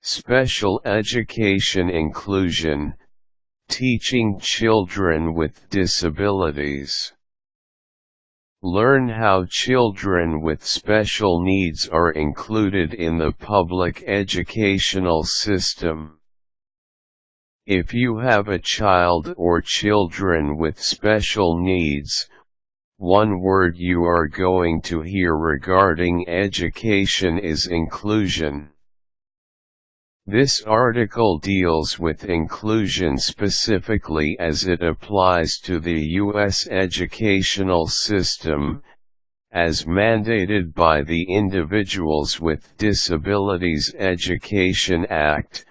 Special education inclusion, teaching children with disabilities. Learn how children with special needs are included in the public educational system. If you have a child or children with special needs, one word you are going to hear regarding education is inclusion. This article deals with inclusion specifically as it applies to the U.S. educational system, as mandated by the Individuals with Disabilities Education Act,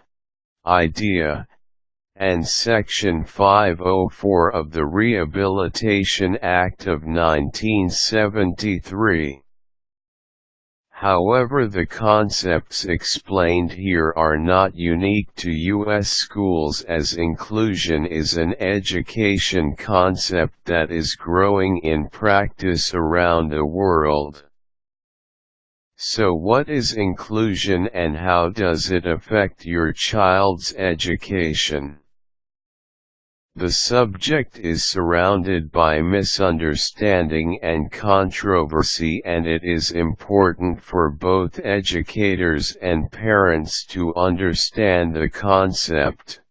IDEA, and Section 504 of the Rehabilitation Act of 1973. However, the concepts explained here are not unique to U.S. schools, as inclusion is an education concept that is growing in practice around the world. So what is inclusion and how does it affect your child's education? The subject is surrounded by misunderstanding and controversy, and it is important for both educators and parents to understand the concept.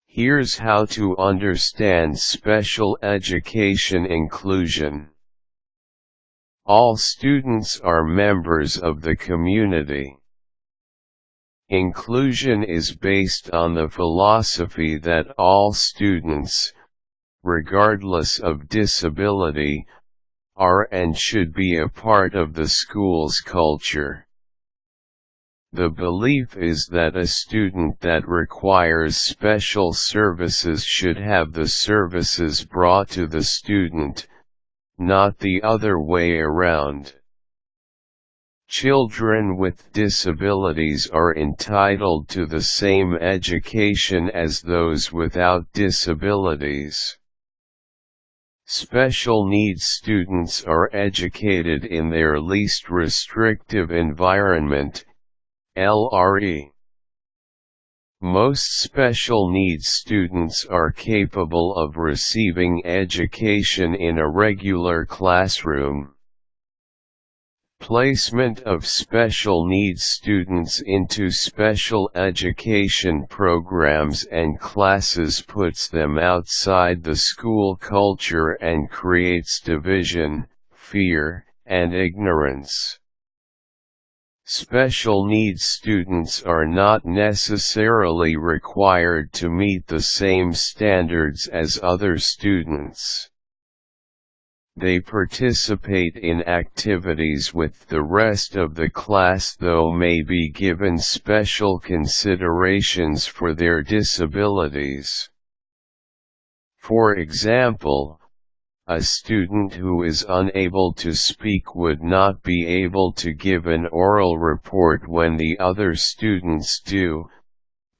Here's how to understand special education inclusion. All students are members of the community. Inclusion is based on the philosophy that all students, regardless of disability, are and should be a part of the school's culture. The belief is that a student that requires special services should have the services brought to the student, not the other way around. Children with disabilities are entitled to the same education as those without disabilities. Special needs students are educated in their least restrictive environment, LRE. Most special needs students are capable of receiving education in a regular classroom. Placement of special needs students into special education programs and classes puts them outside the school culture and creates division, fear, and ignorance. Special needs students are not necessarily required to meet the same standards as other students. They participate in activities with the rest of the class, though may be given special considerations for their disabilities. For example, a student who is unable to speak would not be able to give an oral report when the other students do,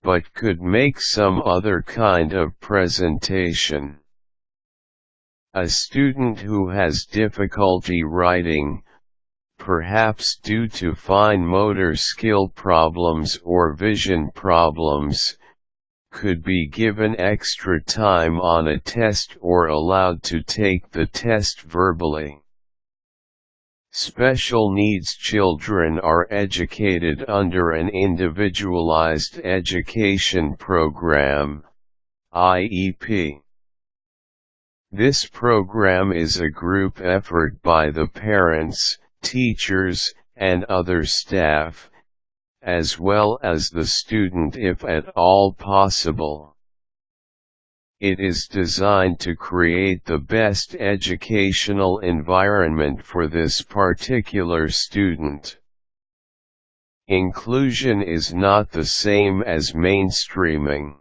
but could make some other kind of presentation. A student who has difficulty writing, perhaps due to fine motor skill problems or vision problems, could be given extra time on a test or allowed to take the test verbally. Special needs children are educated under an individualized education program, IEP. This program is a group effort by the parents, teachers, and other staff, as well as the student if at all possible. It is designed to create the best educational environment for this particular student. Inclusion is not the same as mainstreaming.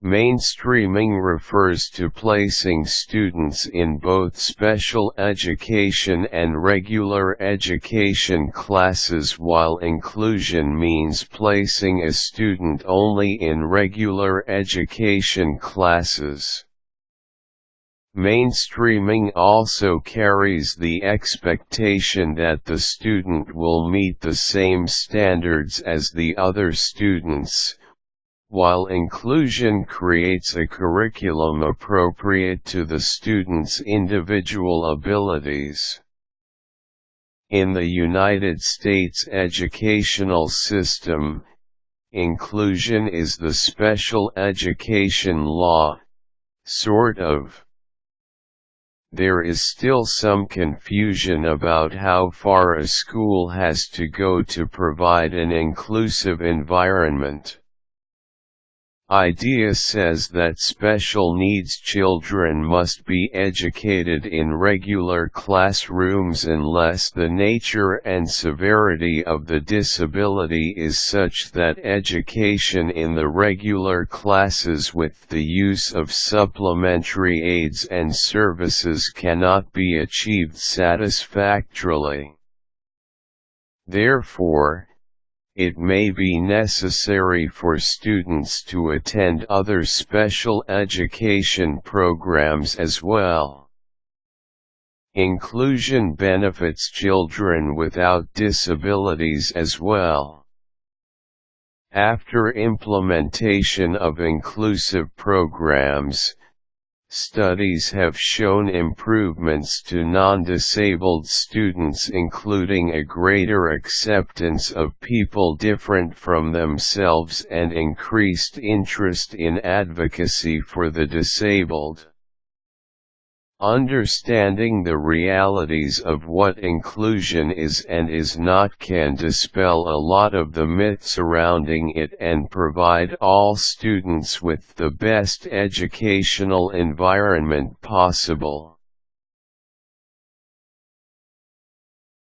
Mainstreaming refers to placing students in both special education and regular education classes, while inclusion means placing a student only in regular education classes. Mainstreaming also carries the expectation that the student will meet the same standards as the other students, while inclusion creates a curriculum appropriate to the student's individual abilities. In the United States educational system, inclusion is the special education law, sort of. There is still some confusion about how far a school has to go to provide an inclusive environment. IDEA says that special needs children must be educated in regular classrooms unless the nature and severity of the disability is such that education in the regular classes with the use of supplementary aids and services cannot be achieved satisfactorily. Therefore, it may be necessary for students to attend other special education programs as well. Inclusion benefits children without disabilities as well. After implementation of inclusive programs, studies have shown improvements to non-disabled students, including a greater acceptance of people different from themselves and increased interest in advocacy for the disabled. Understanding the realities of what inclusion is and is not can dispel a lot of the myth surrounding it and provide all students with the best educational environment possible.